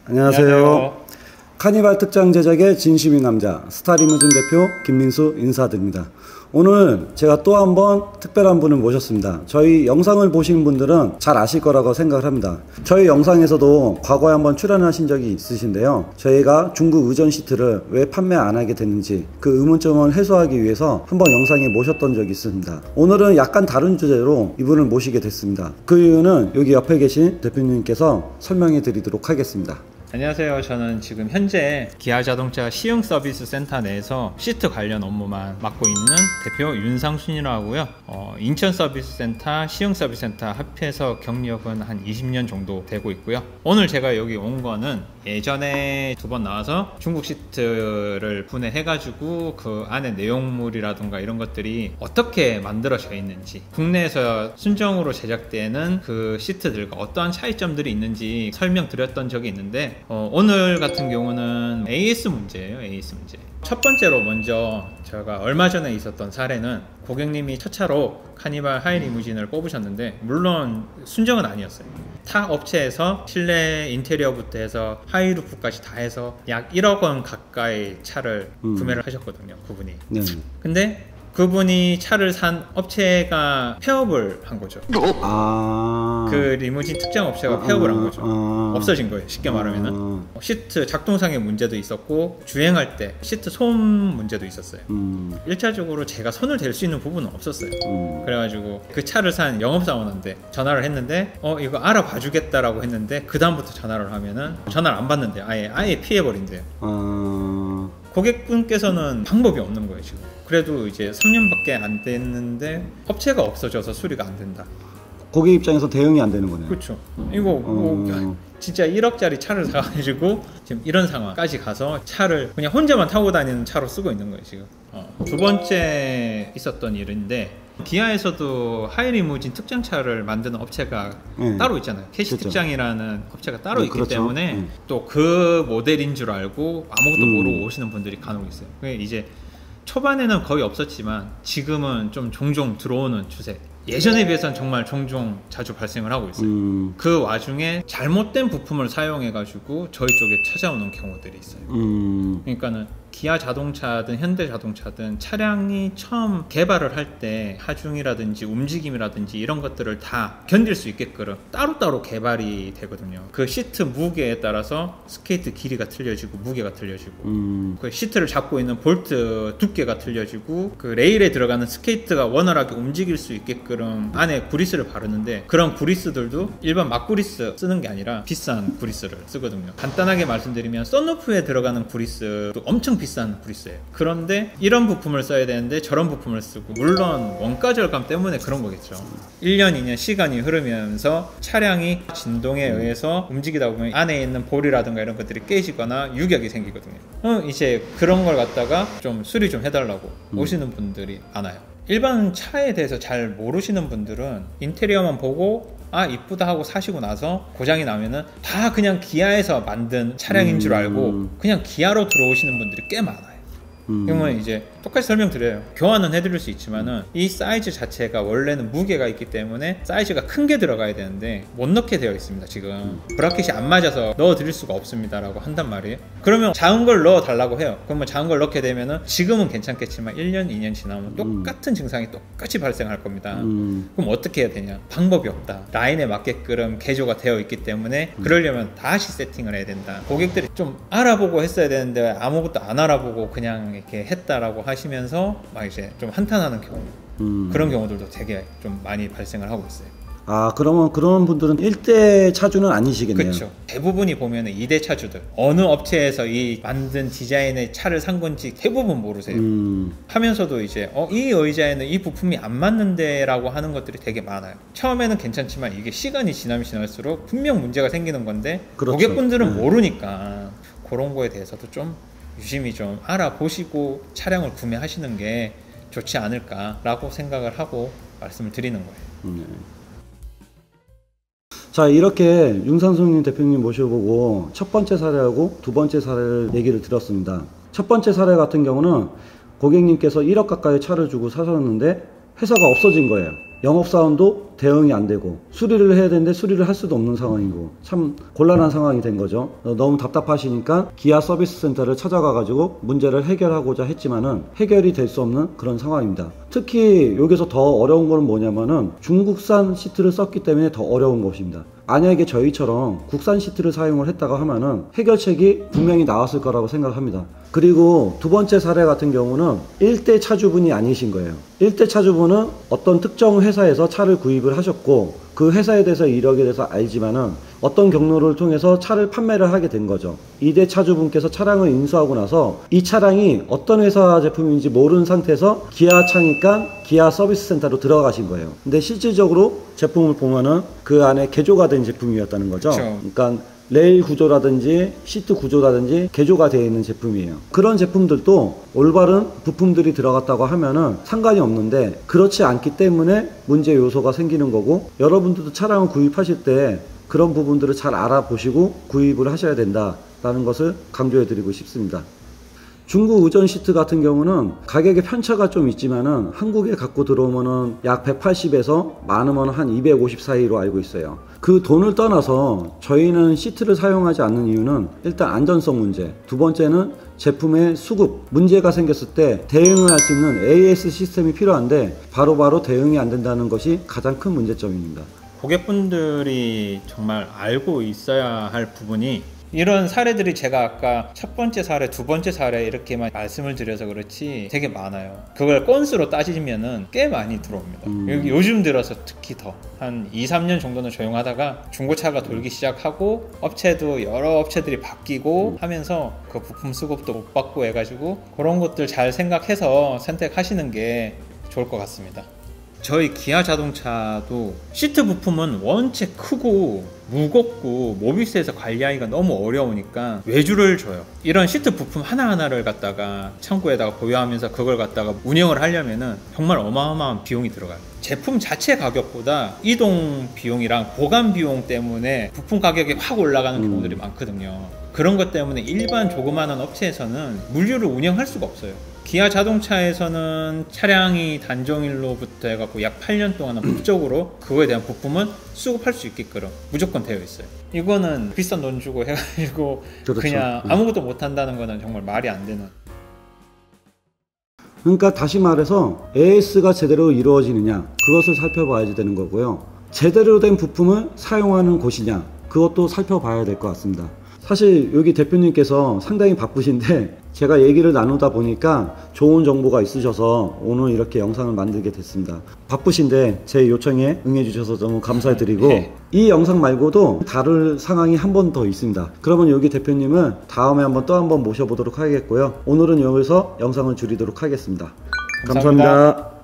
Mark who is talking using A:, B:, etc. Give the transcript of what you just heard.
A: 안녕하세요. 카니발 특장 제작의 진심인 남자 스타리무진 대표 김민수 인사드립니다. 오늘 제가 또 한번 특별한 분을 모셨습니다. 저희 영상을 보신 분들은 잘 아실 거라고 생각을 합니다. 저희 영상에서도 과거에 한번 출연하신 적이 있으신데요, 저희가 중국 의전 시트를 왜 판매 안 하게 됐는지 그 의문점을 해소하기 위해서 한번 영상에 모셨던 적이 있습니다. 오늘은 약간 다른 주제로 이분을 모시게 됐습니다. 그 이유는 여기 옆에 계신 대표님께서 설명해 드리도록 하겠습니다.
B: 안녕하세요. 저는 지금 현재 기아자동차 시흥 서비스 센터 내에서 시트 관련 업무만 맡고 있는 대표 윤상순이라고 하고요. 인천 서비스 센터, 시흥 서비스 센터 합해서 경력은 한 20년 정도 되고 있고요. 오늘 제가 여기 온 거는 예전에 2번 나와서 중국 시트를 분해해가지고 그 안에 내용물이라든가 이런 것들이 어떻게 만들어져 있는지, 국내에서 순정으로 제작되는 그 시트들과 어떠한 차이점들이 있는지 설명드렸던 적이 있는데, 오늘 같은 경우는 AS 문제예요. AS 문제. 첫 번째로 먼저 제가 얼마 전에 있었던 사례는 고객님이 첫 차로 카니발 하이리무진을 뽑으셨는데, 물론 순정은 아니었어요. 타 업체에서 실내 인테리어부터 해서 하이루프까지 다 해서 약 1억 원 가까이 차를 구매를 하셨거든요, 그분이. 네. 근데 그분이 차를 산 업체가 폐업을 한 거죠. 그 리무진 특정 업체가 폐업을 한 거죠. 없어진 거예요, 쉽게 말하면은. 시트 작동상의 문제도 있었고, 주행할 때 시트 소음 문제도 있었어요. 1차적으로 제가 손을 댈 수 있는 부분은 없었어요. 그래가지고 그 차를 산 영업사원한테 전화를 했는데, 이거 알아봐 주겠다라고 했는데, 그 다음부터 전화를 하면은 전화를 안 받는데 아예 피해버린대요. 고객분께서는 방법이 없는 거예요, 지금. 그래도 이제 3년밖에 안 됐는데 업체가 없어져서 수리가 안 된다.
A: 고객 입장에서 대응이 안 되는 거네요.
B: 그렇죠. 이거 진짜 1억짜리 차를 사가지고 지금 이런 상황까지 가서 차를 그냥 혼자만 타고 다니는 차로 쓰고 있는 거예요, 지금. 두 번째 있었던 일인데, 기아에서도 하이리무진 특장차를 만드는 업체가 따로 있잖아요. 캐시 그렇죠. 특장이라는 업체가 따로 있기 그렇죠. 때문에 또 그 모델인 줄 알고 아무것도 모르고 오시는 분들이 간혹 있어요. 이제 초반에는 거의 없었지만 지금은 좀 종종 들어오는 추세. 예전에 비해서는 정말 종종 자주 발생을 하고 있어요. 그 와중에 잘못된 부품을 사용해 가지고 저희 쪽에 찾아오는 경우들이 있어요. 그러니까는 기아 자동차든 현대 자동차든 차량이 처음 개발을 할 때 하중이라든지 움직임이라든지 이런 것들을 다 견딜 수 있게끔 따로따로 개발이 되거든요. 그 시트 무게에 따라서 스케이트 길이가 틀려지고 무게가 틀려지고, 그 시트를 잡고 있는 볼트 두께가 틀려지고, 그 레일에 들어가는 스케이트가 원활하게 움직일 수 있게끔 안에 구리스를 바르는데, 그런 구리스들도 일반 막구리스 쓰는 게 아니라 비싼 구리스를 쓰거든요. 간단하게 말씀드리면 썬루프에 들어가는 구리스도 엄청 비싼 구리스예요. 그런데 이런 부품을 써야 되는데 저런 부품을 쓰고, 물론 원가 절감 때문에 그런 거겠죠. 1년 2년 시간이 흐르면서 차량이 진동에 의해서 움직이다 보면 안에 있는 볼이라든가 이런 것들이 깨지거나 유격이 생기거든요. 이제 그런 걸 갖다가 좀 수리 좀 해달라고 오시는 분들이 많아요. 일반 차에 대해서 잘 모르시는 분들은 인테리어만 보고 이쁘다 하고 사시고 나서 고장이 나면은 다 그냥 기아에서 만든 차량인 줄 알고 그냥 기아로 들어오시는 분들이 꽤 많아요. 그러면 이제 똑같이 설명드려요. 교환은 해드릴 수 있지만은 이 사이즈 자체가 원래는 무게가 있기 때문에 사이즈가 큰 게 들어가야 되는데 못 넣게 되어 있습니다. 지금 브라켓이 안 맞아서 넣어 드릴 수가 없습니다 라고 한단 말이에요. 그러면 작은 걸 넣어 달라고 해요. 그러면 작은 걸 넣게 되면은 지금은 괜찮겠지만 1년 2년 지나면 똑같은 증상이 똑같이 발생할 겁니다. 그럼 어떻게 해야 되냐? 방법이 없다. 라인에 맞게끔 개조가 되어 있기 때문에 그러려면 다시 세팅을 해야 된다. 고객들이 좀 알아보고 했어야 되는데 아무것도 안 알아보고 그냥 이렇게 했다라고 하시면서 막 이제 좀 한탄하는 경우, 그런 경우들도 되게 좀 많이 발생을 하고 있어요.
A: 그러면 그런 분들은 1대 차주는 아니시겠네요.
B: 그렇죠. 대부분이 보면은 2대 차주들, 어느 업체에서 이 만든 디자인의 차를 산 건지 대부분 모르세요. 하면서도 이제 이 의자에는 이 부품이 안 맞는데 라고 하는 것들이 되게 많아요. 처음에는 괜찮지만 이게 시간이 지나면 지날수록 분명 문제가 생기는 건데, 그렇죠. 고객분들은 모르니까 그런 거에 대해서도 좀 유심히 좀 알아보시고 차량을 구매하시는 게 좋지 않을까라고 생각을 하고 말씀을 드리는 거예요.
A: 자, 이렇게 윤상순 대표님 모셔보고 첫 번째 사례하고 두 번째 사례를 얘기를 들었습니다. 첫 번째 사례 같은 경우는 고객님께서 1억 가까이 차를 주고 사셨는데 회사가 없어진 거예요. 영업사원도 대응이 안 되고 수리를 해야 되는데 수리를 할 수도 없는 상황이고 참 곤란한 상황이 된 거죠. 너무 답답하시니까 기아 서비스 센터를 찾아가 가지고 문제를 해결하고자 했지만은 해결이 될 수 없는 그런 상황입니다. 특히 여기서 더 어려운 거는 뭐냐면은 중국산 시트를 썼기 때문에 더 어려운 것입니다. 만약에 저희처럼 국산 시트를 사용을 했다가 하면은 해결책이 분명히 나왔을 거라고 생각합니다. 그리고 두 번째 사례 같은 경우는 1대 차주분이 아니신 거예요. 1대 차주분은 어떤 특정 회사에서 차를 구입을 하셨고 그 회사에 대해서 이력에 대해서 알지만은 어떤 경로를 통해서 차를 판매를 하게 된 거죠. 2대 차주분께서 차량을 인수하고 나서 이 차량이 어떤 회사 제품인지 모르는 상태에서 기아 차니까 기아 서비스 센터로 들어가신 거예요. 근데 실질적으로 제품을 보면은 그 안에 개조가 된 제품이었다는 거죠.
B: 그렇죠.
A: 그러니까 레일 구조라든지 시트 구조라든지 개조가 되어 있는 제품이에요. 그런 제품들도 올바른 부품들이 들어갔다고 하면은 상관이 없는데 그렇지 않기 때문에 문제 요소가 생기는 거고, 여러분들도 차량을 구입하실 때 그런 부분들을 잘 알아보시고 구입을 하셔야 된다라는 것을 강조해 드리고 싶습니다. 중국 의전 시트 같은 경우는 가격의 편차가 좀 있지만은 한국에 갖고 들어오면은 약 180에서 많으면 한 250 사이로 알고 있어요. 그 돈을 떠나서 저희는 시트를 사용하지 않는 이유는 일단 안전성 문제, 두 번째는 제품의 수급, 문제가 생겼을 때 대응을 할 수 있는 AS 시스템이 필요한데 바로바로 대응이 안 된다는 것이 가장 큰 문제점입니다.
B: 고객분들이 정말 알고 있어야 할 부분이, 이런 사례들이 제가 아까 첫 번째 사례, 두 번째 사례 이렇게만 말씀을 드려서 그렇지 되게 많아요. 그걸 건수로 따지면은 꽤 많이 들어옵니다. 요즘 들어서 특히 더 한 2-3년 정도는 조용하다가 중고차가 돌기 시작하고 업체도 여러 업체들이 바뀌고 하면서 그 부품 수급도 못 받고 해가지고 그런 것들 잘 생각해서 선택하시는 게 좋을 것 같습니다. 저희 기아 자동차도 시트 부품은 원체 크고 무겁고 모비스에서 관리하기가 너무 어려우니까 외주를 줘요. 이런 시트 부품 하나하나를 갖다가 창고에다가 보유하면서 그걸 갖다가 운영을 하려면은 정말 어마어마한 비용이 들어가요. 제품 자체 가격보다 이동 비용이랑 보관 비용 때문에 부품 가격이 확 올라가는 경우들이 많거든요. 그런 것 때문에 일반 조그마한 업체에서는 물류를 운영할 수가 없어요. 기아 자동차에서는 차량이 단종일로부터 해갖고 약 8년 동안은 법적으로 그거에 대한 부품은 수급할 수 있게끔 무조건 되어 있어요. 이거는 비싼 돈 주고 해가지고 그렇죠. 그냥 아무것도 못 한다는 거는 정말 말이 안 되는.
A: 그러니까 다시 말해서 AS가 제대로 이루어지느냐, 그것을 살펴봐야 되는 거고요. 제대로 된 부품을 사용하는 곳이냐, 그것도 살펴봐야 될 것 같습니다. 사실 여기 대표님께서 상당히 바쁘신데 제가 얘기를 나누다 보니까 좋은 정보가 있으셔서 오늘 이렇게 영상을 만들게 됐습니다. 바쁘신데 제 요청에 응해 주셔서 너무 감사드리고 이 영상 말고도 다룰 상황이 한 번 더 있습니다. 그러면 여기 대표님은 다음에 또 한 번 모셔보도록 하겠고요. 오늘은 여기서 영상을 줄이도록 하겠습니다. 감사합니다.